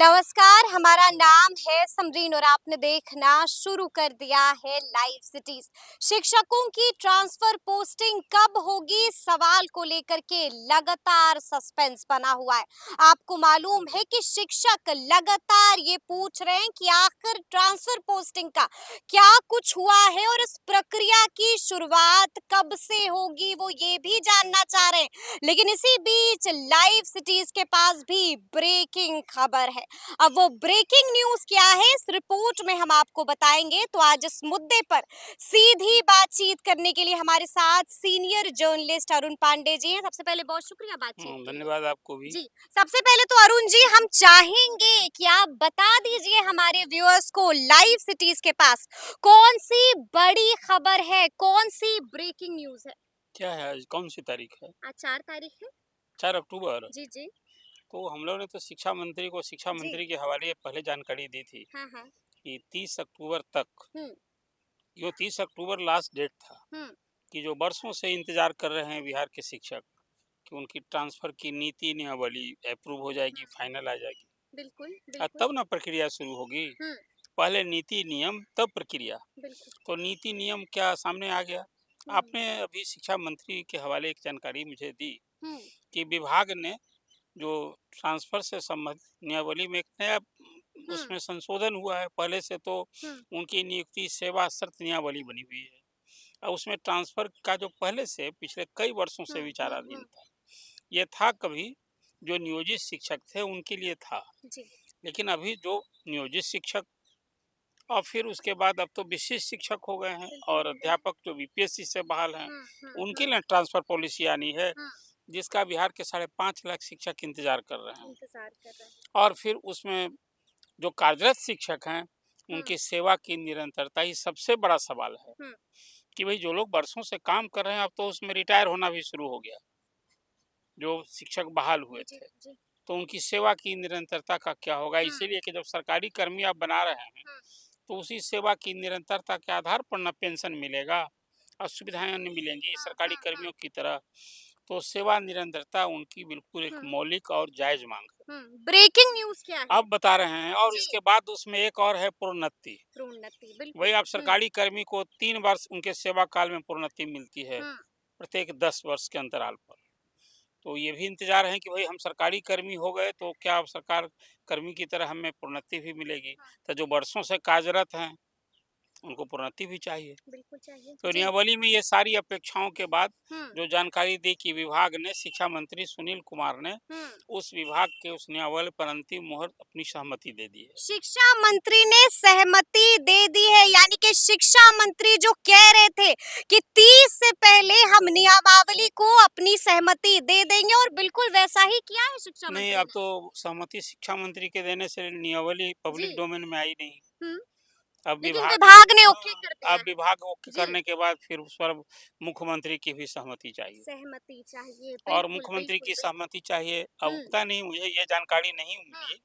नमस्कार, हमारा नाम है समरीन और आपने देखना शुरू कर दिया है लाइव सिटीज। शिक्षकों की ट्रांसफर पोस्टिंग कब होगी, सवाल को लेकर के लगातार सस्पेंस बना हुआ है। आपको मालूम है कि शिक्षक लगातार ये पूछ रहे हैं कि आखिर ट्रांसफर पोस्टिंग का क्या कुछ हुआ है और इस प्रक्रिया की शुरुआत कब से होगी, वो ये भी जानना चाह रहे हैं। लेकिन इसी बीच लाइव सिटीज के पास भी ब्रेकिंग खबर है। अब वो ब्रेकिंग न्यूज क्या है, इस रिपोर्ट में हम आपको बताएंगे। तो आज इस मुद्दे पर सीधी बातचीत करने के लिए हमारे साथ सीनियर जर्नलिस्ट अरुण पांडे जी हैं। सबसे पहले बहुत शुक्रिया बातचीत के लिए। धन्यवाद आपको भी। जी, सबसे पहले तो अरुण जी हम चाहेंगे कि आप बता दीजिए हमारे व्यूअर्स को लाइव सिटीज के पास कौन सी बड़ी खबर है, कौन सी ब्रेकिंग न्यूज है। क्या है, आज कौन सी तारीख है? आज 4 तारीख है। 4 अक्टूबर। जी जी। तो हम लोग ने तो शिक्षा मंत्री को शिक्षा जी। मंत्री के हवाले पहले जानकारी दी थी हाँ हाँ। कि 30 अक्टूबर तक, हम्म। ये 30 अक्टूबर लास्ट डेट था, हम्म। कि जो बरसों से इंतजार कर रहे हैं बिहार के शिक्षक कि उनकी ट्रांसफर की नीति नियमावली अप्रूव हो जाएगी, फाइनल आ जाएगी, बिल्कुल बिल्कुल। तब ना प्रक्रिया शुरू होगी। हम्म। पहले नीति नियम तब प्रक्रिया। बिल्कुल। तो नीति नियम क्या सामने आ गया। हम्म। आपने अभी शिक्षा मंत्री के हवाले एक जानकारी मुझे दी हम्म। कि विभाग ने जो ट्रांसफ़र से संबंधित नियमावली में एक नया हम्म। उसमें संशोधन हुआ है। पहले से तो हम्म। उनकी नियुक्ति सेवा शर्त नियमावली बनी हुई है। अब उसमें ट्रांसफ़र का जो पहले से पिछले कई वर्षों से विचाराधीन था। ये था कभी जो नियोजित शिक्षक थे उनके लिए था। जी। लेकिन अभी जो नियोजित शिक्षक और फिर उसके बाद अब तो विशिष्ट शिक्षक हो गए हैं बिल्कुल और बिल्कुल। अध्यापक जो बीपीएससी से बहाल हैं, उनके हम्म। लिए ट्रांसफ़र पॉलिसी आनी है, हम्म। जिसका बिहार के 5.5 लाख शिक्षक इंतज़ार कर रहे हैं। इंतजार कर रहे हैं। और फिर उसमें जो कार्यरत शिक्षक हैं, हम्म। उनकी सेवा की निरंतरता ही सबसे बड़ा सवाल है हम्म। कि भई जो लोग बरसों से काम कर रहे हैं, अब तो उसमें रिटायर होना भी शुरू हो गया, जो शिक्षक बहाल हुए जी थे। जी। तो उनकी सेवा की निरंतरता का क्या होगा? हम्म। इसीलिए कि जब सरकारी कर्मी आप बना रहे हैं, हम्म। तो उसी सेवा की निरंतरता के आधार पर ना पेंशन मिलेगा और सुविधाएँ अन्य मिलेंगी सरकारी कर्मियों की तरह। तो सेवा निरंतरता उनकी बिल्कुल एक हम्म। मौलिक और जायज़ माँग है। ब्रेकिंग न्यूज क्या है। अब बता रहे हैं और जी। इसके बाद उसमें एक और है प्रोन्नति। प्रोन्नति बिल्कुल। वही आप सरकारी कर्मी को 3 वर्ष उनके सेवा काल में प्रोन्नति मिलती है, हम्म। प्रत्येक 10 वर्ष के अंतराल पर। तो ये भी इंतज़ार है कि भई हम सरकारी कर्मी हो गए तो क्या अब सरकार कर्मी की तरह हमें प्रोन्नति भी मिलेगी? तो जो वर्षों से कार्यरत हैं, उनको प्रोन्नति भी चाहिए। बिल्कुल चाहिए तो जी। नियमावली में ये सारी अपेक्षाओं के बाद हम्म। जो जानकारी दी कि विभाग ने शिक्षा मंत्री सुनील कुमार ने हम्म। उस विभाग के उस नियमावली पर अंतिम मुहर अपनी सहमति दे दी है। शिक्षा मंत्री ने सहमति दे दी है, यानी कि शिक्षा मंत्री जो कह रहे थे कि 30 से पहले हम नियमावली को अपनी सहमति दे देंगे और बिल्कुल वैसा ही किया है शिक्षा नहीं, मंत्री अब ने। तो सहमति शिक्षा मंत्री के देने से नियमावली जी। पब्लिक डोमेन में आई नहीं। हम्म। अब लेकिन विभाग विभाग ने ओके हाँ, कर दिया अब है। विभाग ओके जी। करने के बाद फिर उस पर मुख्यमंत्री की भी सहमति चाहिए सहमति चाहिए, और बिल्कुल मुख्यमंत्री बिल्कुल की बिल्कुल। सहमति चाहिए। अब हम्म। पता नहीं, मुझे ये जानकारी नहीं हाँ। मिली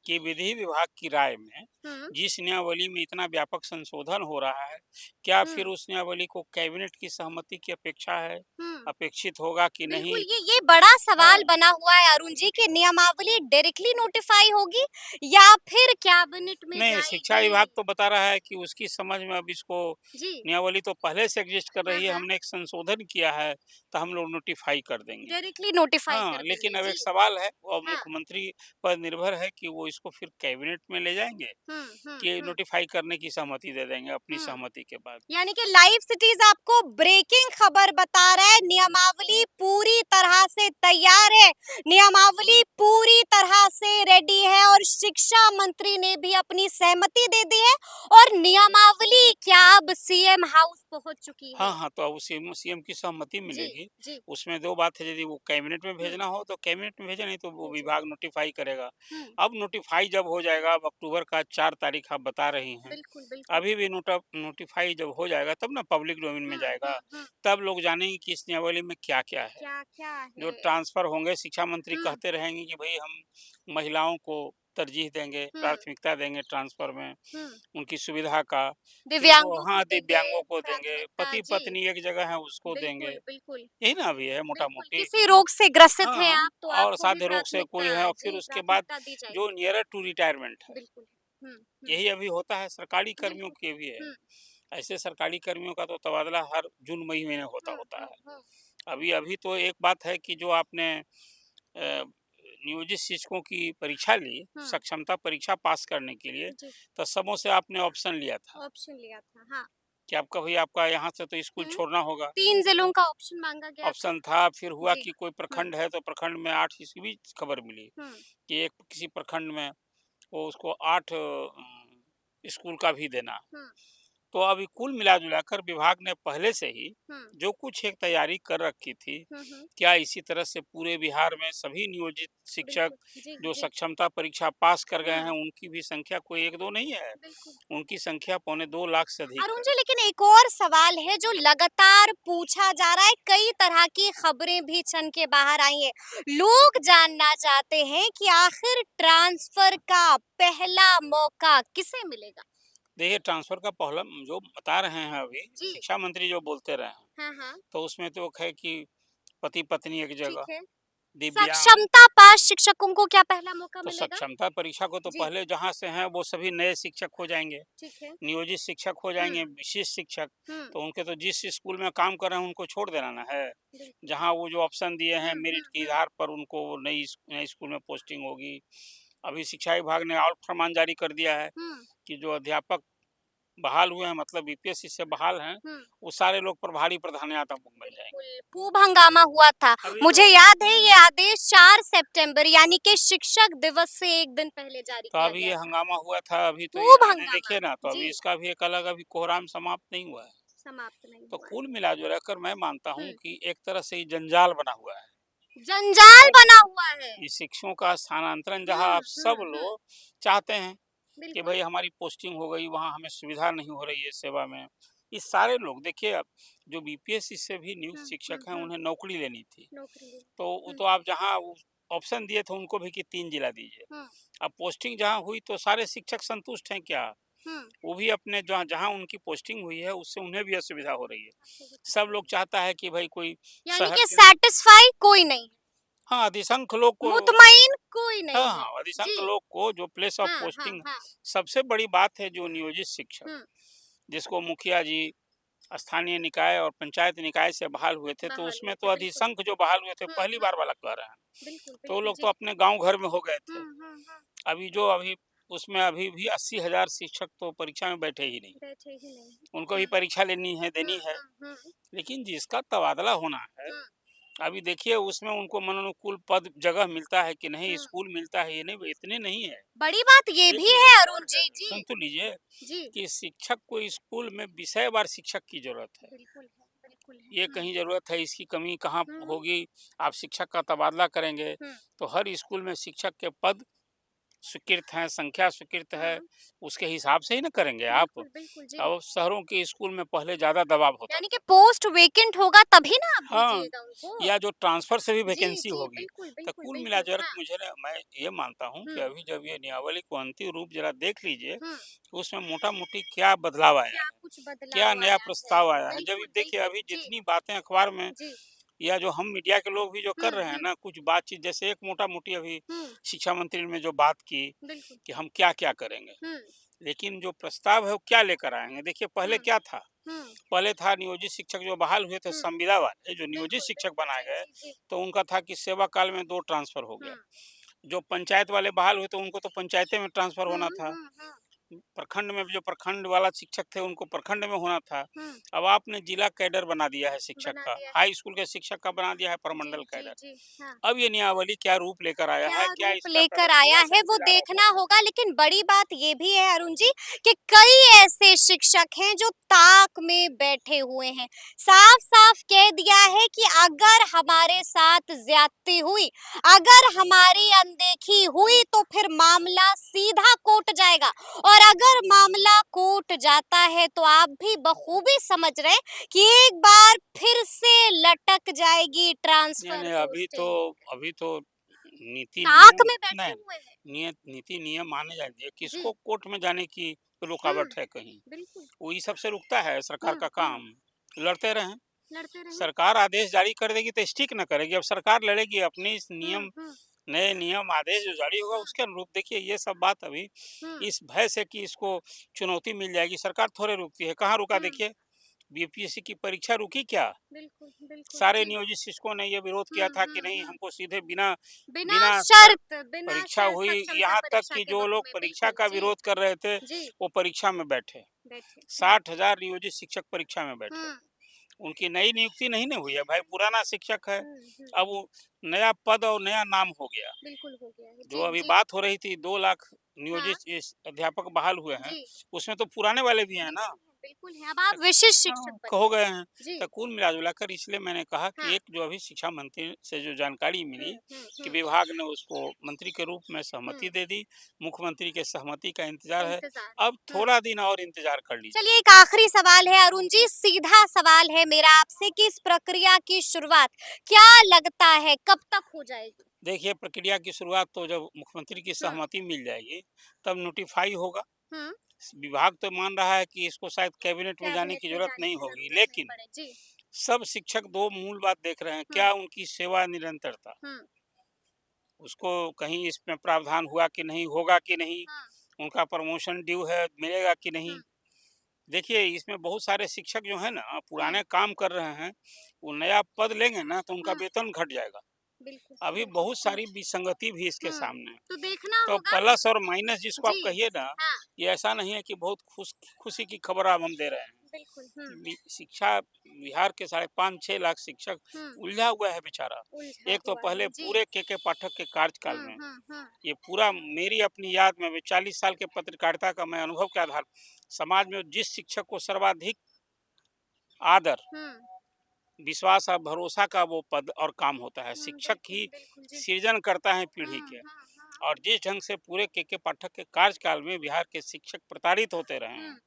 कि विधि विभाग की राय में हम्म। जिस नियमावली में इतना व्यापक संशोधन हो रहा है, क्या फिर हम्म। उस नियमावली को कैबिनेट की सहमति की अपेक्षा है, हम्म। अपेक्षित होगा कि बिल्कुल, नहीं? ये बड़ा सवाल हाँ। बना हुआ है अरुण जी कि नियमावली डायरेक्टली नोटिफाई होगी या फिर कैबिनेट में नहीं, शिक्षा विभाग जाएगी। तो बता रहा है कि उसकी समझ में अब इसको जी। नियमावली तो पहले से एग्जिस्ट कर हाँ रही है, हाँ। हमने एक संशोधन किया है, तो हम लोग नोटिफ़ाई कर देंगे। डायरेक्टली नोटिफाई हाँ, कर लेकिन देंगे अब जी। एक सवाल है और हाँ। मुख्यमंत्री पर निर्भर है कि वो इसको फिर कैबिनेट में ले जाएँगे कि हम्म। नोटिफ़ाई करने की सहमति दे देंगे अपनी हम्म। सहमति के बाद। यानी कि लाइव सिटीज आपको ब्रेकिंग खबर बता रहा है, नियमावली पूरी तरह से तैयार है, नियमावली पूरी तरह से रेडी है और शिक्षा मंत्री ने भी अपनी सहमति दे दी है और नियमावली क्या अब सीएम हाउस पहुंच चुकी हाँ, है। हाँ, तो अब सीएम की सहमति जी मिलेगी। जी। उसमें 2 बात है, यदि वो कैबिनेट में हम्म। भेजना हो तो कैबिनेट में भेजे, नहीं तो वो भेजे। विभाग नोटिफ़ाई करेगा। हम्म। अब नोटिफ़ाई जब हो जाएगा, अब अक्टूबर का 4 तारीख आप बता रही हैं। बिल्कुल बिल्कुल। अभी भी नोटिफ़ाई जब हो जाएगा तब ना पब्लिक डोमेन में जाएगा। हम्म। तब लोग जानेंगे कि इस नियमावली में क्या-क्या है। क्या क्या जो है। ट्रांसफ़र होंगे, शिक्षा मंत्री हम्म। कहते रहेंगे कि भई हम महिलाओं को तरजीह देंगे, हम्म प्राथमिकता देंगे ट्रांसफर में, हम्म उनकी सुविधा का। फिर वो, दिव्यांगों को हाँ, देंगे दिव्यांगों को देंगे, प्राथमिकता जी। पति-पत्नी एक जगह है उसको देंगे। बिल्कुल बिल्कुल यही ना अभी है बिल्कुल मोटा-मोटी। किसी रोग से ग्रसित हैं हाँ, आप तो और आपको भी साध्य रोग से कोई है प्राथमिकता और फिर जी उसके बाद प्राथमिकता दी जो जाएगी। नियरेस्ट टू रिटायरमेंट है, बिल्कुल यही अभी होता है, सरकारी कर्मियों बिल्कुल के भी है। हम्म ऐसे सरकारी कर्मियों का तो तबादला हर जून मई महीने होता होता है। हम्म अभी अभी तो एक बात है कि जो आपने नियोजित शिक्षकों की परीक्षा ली, हम्म सक्षमता परीक्षा पास करने के लिए, जी तो सबों से आपने ऑप्शन लिया था ऑप्शन लिया था हाँ कि आपका भाई आपका यहाँ से तो स्कूल हम्म छोड़ना होगा। 3 जिलों का ऑप्शन मांगा गया था ऑप्शन था, फिर हुआ जी कि कोई हम्म प्रखंड है तो प्रखंड में 8 इसकी भी खबर मिली हम्म कि एक किसी प्रखंड में वो उसको 8 स्कूल का भी देना। हम्म तो अभी कुल मिला-जुला कर विभाग ने पहले से ही हम्म जो कुछ एक तैयारी कर रखी थी, हम्म क्या इसी तरह से पूरे बिहार में सभी नियोजित शिक्षक बिल्कुल जी जो जी सक्षमता परीक्षा पास कर गए हैं, हम्म उनकी भी संख्या कोई 1-2 नहीं है, बिल्कुल उनकी संख्या पौने 2 लाख से अधिक अरुण है। जी लेकिन एक और सवाल है जो लगातार पूछा जा रहा है कई तरह की खबरें भी छन के बाहर आई हैं लोग जानना चाहते हैं कि आखिर ट्रांसफर का पहला मौका किसे मिलेगा देखिए ट्रांसफ़र का पहला जो बता रहे हैं अभी, जी शिक्षा मंत्री जो बोलते रहे हैं, हाँ हाँ तो उसमें तो है कि पति-पत्नी एक ठीक जगह, है दिव्यांग। सक्षमता पास शिक्षकों को क्या पहला मौका तो मिलेगा सक्षमता परीक्षा को तो जी पहले जहाँ से हैं वो सभी नए शिक्षक हो जाएँगे, ठीक है नियोजित शिक्षक हो जाएँगे, हम्म विशिष्ट शिक्षक, हम्म तो उनके तो जिस स्कूल में काम कर रहे हैं उनको छोड़ देना ना है। बिल्कुल जहाँ वो जो ऑप्शन दिए हैं मेरिट के हम्म आधार पर उनको वो नई स्कूल में पोस्टिंग होगी। अभी शिक्षा विभाग ने और फरमान जारी कर दिया है हम्म कि जो अध्यापक बहाल हुए हैं मतलब बीपीएससी से बहाल हैं, हम्म वो सारे लोग प्रभारी प्रधानाध्यापक बन बिल्कुल जाएँगे। खूब हंगामा हुआ था अभी जो मुझे याद है ये आदेश 4 सितंबर यानी कि शिक्षक दिवस से एक दिन पहले जारी तो किया अभी गया ये था हंगामा हुआ था, अभी तो ये खूब आगे हंगामा देखिए ना, तो जी अभी इसका भी एक अलग अभी कोहराम समाप्त नहीं हुआ है। समाप्त नहीं तो हुआ है कुल मिला-जुला कर मैं मानता हूँ हम्म कि एक तरह से ये जंजाल बना हुआ है। जंजाल बना हुआ है ये शिक्षकों का स्थानांतरण जहाँ आप सब लोग चाहते हैं कि बिल्कुल भाई हमारी पोस्टिंग हो गई, वहाँ हमें सुविधा नहीं हो रही है सेवा में। ये सारे लोग देखिए अब जो बीपीएससी से भी नियुक्त शिक्षक हैं, उन्हें नौकरी लेनी थी। नौकरी ले तो वो तो आप जहाँ वो ऑप्शन दिए थे उनको भी कि 3 जिला दीजिए। हम्म अब पोस्टिंग जहाँ हुई तो सारे शिक्षक संतुष्ट हैं क्या? हम्म वो भी अपने जहाँ जहाँ उनकी पोस्टिंग हुई है उससे उन्हें भी असुविधा हो रही है। असुविधा सब हो लोग रही है चाहता है कि भाई कोई यानी शहर कि के, सैटिस्फाई कोई नहीं हाँ, अधिसंख्य लोग को, मुतमईन कोई हाँ, नहीं है हाँ, जी अधिसंख्य लोग को जो प्लेस ऑफ हाँ हाँ पोस्टिंग, हाँ सबसे बड़ी बात है जो नियोजित शिक्षक, हम्म जिसको मुखिया जी स्थानीय निकाय और पंचायत निकाय से बहाल हुए थे, तो बहाल हुए उसमें तो थे बिल्कुल अधिसंख्य जो बहाल हुए थे पहली हम्म बार वाला कह रहे हैं। बिल्कुल तो वो बिल्कुल लोग तो जी अपने गाँव घर में हो गए थे। हम्म अभी उसमें अभी भी 80,000 शिक्षक तो परीक्षा में बैठे ही नहीं। बैठे ही नहीं उनको भी परीक्षा लेनी है, देनी है। हम्म लेकिन जिसका तबादला होना है, हम्म अभी देखिए उसमें उनको मनोनुकूल पद जगह मिलता है कि नहीं, हम्म स्कूल मिलता है, ये नहीं, इतने नहीं है। बड़ी बात ये भी देखिए, है अरुण जी सुन जी तो लीजिए जी कि शिक्षक को स्कूल में विषयवार शिक्षक की ज़रूरत है। बिल्कुल है ये कहीं ज़रूरत है, इसकी कमी कहाँ हम्म होगी? आप शिक्षक का तबादला करेंगे, हम्म तो हर स्कूल में शिक्षक के पद स्वीकृत हैं, संख्या स्वीकृत है, हम्म उसके हिसाब से ही ना करेंगे आप। बिल्कुल जी अब शहरों के स्कूल में पहले ज़्यादा दबाव होता यानी कि था। पोस्ट वेकेंट होगा तभी ना आप हाँ, दीजिएगा उनको या जो ट्रांसफ़र से भी जी वैकेंसी जी होगी। तो कुल बिल्कुल मिला-जुला हाँ के मुझे ना, मैं ये मानता हूँ कि हम्म अभी जब ये नियमावली को अंतिम रूप ज़रा देख लीजिए, हम्म तो उसमें मोटा-मोटी क्या बदलाव आया क्या है, कुछ क्या बदलाव नया आया है प्रस्ताव आया है। जब ये देखिए बिल्कुल अभी जी जितनी बातें अखबार में जी या जो हम मीडिया के लोग भी जो कर रहे हैं हम्म ना, कुछ बातचीत जैसे एक मोटा-मोटी अभी हम्म शिक्षा मंत्री ने जो बात की बिल्कुल कि हम क्या-क्या करेंगे। हम्म लेकिन जो प्रस्ताव है वो क्या लेकर आएँगे? देखिए पहले हम्म क्या था? हम्म पहले था नियोजित शिक्षक जो बहाल हुए थे हम्म संविदा वाले जो नियोजित शिक्षक बनाए जी गए, जी जी तो उनका था कि सेवा काल में 2 ट्रांसफ़र हो गया। हम्म जो पंचायत वाले बहाल हुए तो उनको तो पंचायतें में ट्रांसफ़र होना था। हम्म प्रखंड में जो प्रखंड वाला शिक्षक थे उनको प्रखंड में होना था। हम्म अब आपने जिला कैडर बना दिया है शिक्षक बना का, दिया है हाई स्कूल के शिक्षक का बना दिया है जी प्रमंडल जी कैडर। जी हाँ अब ये नियमावली क्या रूप लेकर आया क्या है, क्या रूप इसका लेकर पहले आया थोड़ा-सा है वो इंतज़ार है देखना क्या? होगा लेकिन बड़ी बात ये भी है अरुण जी कि कई ऐसे शिक्षक हैं जो ताक में बैठे हुए हैं साफ साफ कह दिया है कि अगर हमारे साथ ज्यादती हुई अगर हमारी अनदेखी हुई तो फिर मामला सीधा कोर्ट जाएगा और अगर मामला कोर्ट जाता है तो आप भी बखूबी समझ रहे हैं कि एक बार फिर से लटक जाएगी नहीं, ट्रांसफर नहीं, पोस्टिंग अभी तो नीति ताक नियम में बैठे नहीं, हुए हैं। नियत नीति नियम माने जाएंगे, जी। किसको कोर्ट में जाने की रुकावट है कहीं? बिल्कुल। वही सबसे रुकता है सरकार का काम, लड़ते रहें। लड़ते रहें। सरकार आदेश जारी कर देगी तो स्टिक न करेगी, अब सरकार लड़ेगी अपने इस नियम, हुँ। नए नियम आदेश जो जारी होगा उसके अनुरूप। देखिए ये सब बात अभी इस भय से कि इसको चुनौती मिल जाएगी, सरकार थोड़े रुकती है, कहाँ रुका देखिए, बीपीएससी की परीक्षा रुकी क्या? बिल्कुल, बिल्कुल। सारे जी। नियोजित शिक्षकों ने ये विरोध किया था कि नहीं, हमको सीधे बिना बिना बिना शर्त, बिना परीक्षा हुई, सक्षमता यहाँ तक परीक्षा कि के जो वक़्त लोग में परीक्षा बिल्कुल, का जी, विरोध कर रहे थे, जी, वो परीक्षा में बैठे। बैठे। 60,000 नियोजित शिक्षक परीक्षा में बैठे। हुँ, उनकी नई नियुक्ति नहीं ना हुई है भाई, पुराना शिक्षक है। हुँ। अब वो नया पद और नया नाम हो गया। बिल्कुल हो गया है। जो जी, अभी जी। बात हो रही थी 2 लाख हाँ, नियोजित इस अध्यापक बहाल हुए हैं, जी। उसमें तो पुराने वाले भी हैं ना। बिल्कुल है। अब आप विशिष्ट शिक्षक हाँ, बन हो गए गए हैं। हैं। जी। तो कुल मिला-जुलाकर इसलिए मैंने कहा कि हाँ। एक जो अभी शिक्षा मंत्री से जो जानकारी मिली कि हुँ। विभाग ने उसको मंत्री के रूप में हुँ। सहमति दे दी, मुख्यमंत्री के सहमति का इंतज़ार है। इंतज़ार अब है। थोड़ा दिन और इंतज़ार कर लीजिए। चलिए एक आखिरी सवाल है अरुण जी, सीधा सवाल है मेरा आपसे कि इस प्रक्रिया की शुरुआत क्या लगता है कब तक हो जाएगी? देखिए प्रक्रिया की शुरुआत तो जब मुख्यमंत्री की हुँ, सहमति मिल जाएगी, तब नोटिफ़ाई होगा। हुँ। विभाग तो मान रहा है कि इसको शायद कैबिनेट में जाने कैबिनेट की में ज़रूरत जाने नहीं की होगी, ज़रूरत नहीं लेकिन पड़े। जी। सब शिक्षक 2 मूल बात देख रहे हैं, हुँ, क्या उनकी सेवा निरंतरता, हुँ, उसको कहीं इसमें प्रावधान हुआ कि नहीं, होगा कि नहीं, हाँ, उनका प्रमोशन ड्यू है, मिलेगा कि हुँ, नहीं। देखिए इसमें बहुत सारे शिक्षक जो हैं ना, हुँ, पुराने काम कर रहे हैं, वो नया पद लेंगे ना तो उनका हुँ। वेतन घट जाएगा। बिल्कुल, अभी बिल्कुल। बहुत सारी विसंगति भी इसके हुँ, सामने है। तो देखना तो होगा। प्लस और माइनस जिसको आप जी, कहिए ना, हाँ, ये ऐसा नहीं है कि बहुत खुशी की खबर अब हम दे रहे हैं। बिल्कुल। शिक्षा बिहार के 5.5-6 लाख शिक्षक हुँ, उलझा हुआ है बेचारा। उलझा एक तो हुआ पहले है। जी। पूरे के पाठक के कार्यकाल हुँ, में, हुँ, हुँ, ये पूरा मेरी अपनी याद में 40 साल के पत्रकारिता का मैं अनुभव के आधार, समाज में जिस शिक्षक को सर्वाधिक आदर, हुँ, विश्वास और भरोसा का वो पद और काम होता है, शिक्षक बिल्कुल, ही बिल्कुल, जी। सृजन करता है पीढ़ी हुँ, के। हुँ, और जिस ढंग से पूरे के पाठक के कार्यकाल में बिहार के शिक्षक प्रताड़ित होते रहे हुँ, हैं,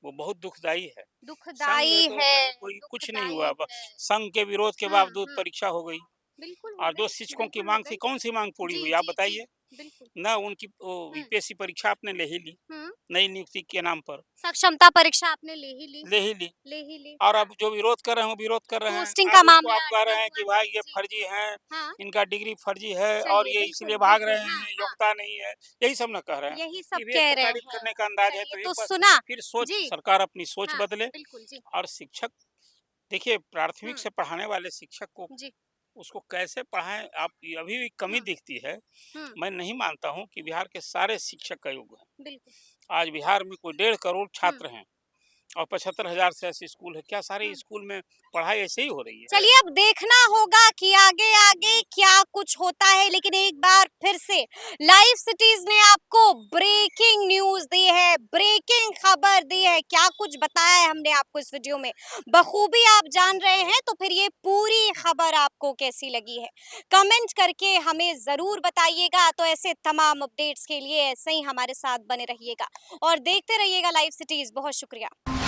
वो बहुत दुखदाई है। संघ दुखदाई में तो है, कहीं कोई कुछ नहीं दुखदाई हुआ, है। संघ के विरोध के हुँ, बावजूद हुँ, परीक्षा हो गई। बिल्कुल हो और जो गई, शिक्षकों की बिल्कुल हो मांग थी, गई। कौन सी मांग पूरी जी, हुई आप जी, जी, बताइए? बिल्कुल। ना उनकी हुँ, यूपीएससी परीक्षा आपने ले ही ली, हुँ, नई नियुक्ति के नाम पर सक्षमता परीक्षा आपने ले ही ली, ले ही ली। ले ही ली। और हाँ, अब जो विरोध कर रहे हैं वो विरोध कर रहे हैं। पोस्टिंग का आज उसको आप मामला कह अटका रहे हैं हुआ कि है। भाई ये जी, फर्जी हैं, हाँ, इनका डिग्री फर्जी है और चलिए ये बिल्कुल, इसलिए भाग बिल्कुल, रहे हाँ, हैं, हाँ, योग्यता नहीं है। यही सब ना कह रहे हैं। यही सब ये भी एक कह रहे प्रताड़ित हैं। करने का अंदाज है, चलिए तो एक तो बार सुना फिर सोच जी, सरकार अपनी सोच हाँ, बदले। बिल्कुल, जी। और शिक्षक, देखिए प्राथमिक हुँ, से पढ़ाने वाले शिक्षक को, जी, उसको कैसे पढ़ाएँ, आप ये अभी भी कमी हुँ, दिखती है। हुँ, मैं नहीं मानता हूँ कि बिहार के सारे शिक्षक का योग्य हैं। बिल्कुल, आज बिहार में कोई 1.5 करोड़ हुँ, छात्र हैं और 75,000 से ऐसे स्कूल है। क्या सारे हुँ। स्कूल में पढ़ाई ऐसे ही हो रही है? चलिए अब देखना होगा कि आगे आगे क्या कुछ होता है, लेकिन एक बार फिर से लाइव सिटीज ने आपको ब्रेकिंग न्यूज दी है, ब्रेकिंग खबर दी है। क्या कुछ बताया है हमने आपको इस वीडियो में, बखूबी आप जान रहे हैं। तो फिर ये पूरी खबर आपको कैसी लगी है, कमेंट करके हमें जरूर बताइएगा। तो ऐसे तमाम अपडेट्स के लिए ऐसे ही हमारे साथ बने रहिएगा और देखते रहिएगा लाइव सिटीज। बहुत शुक्रिया।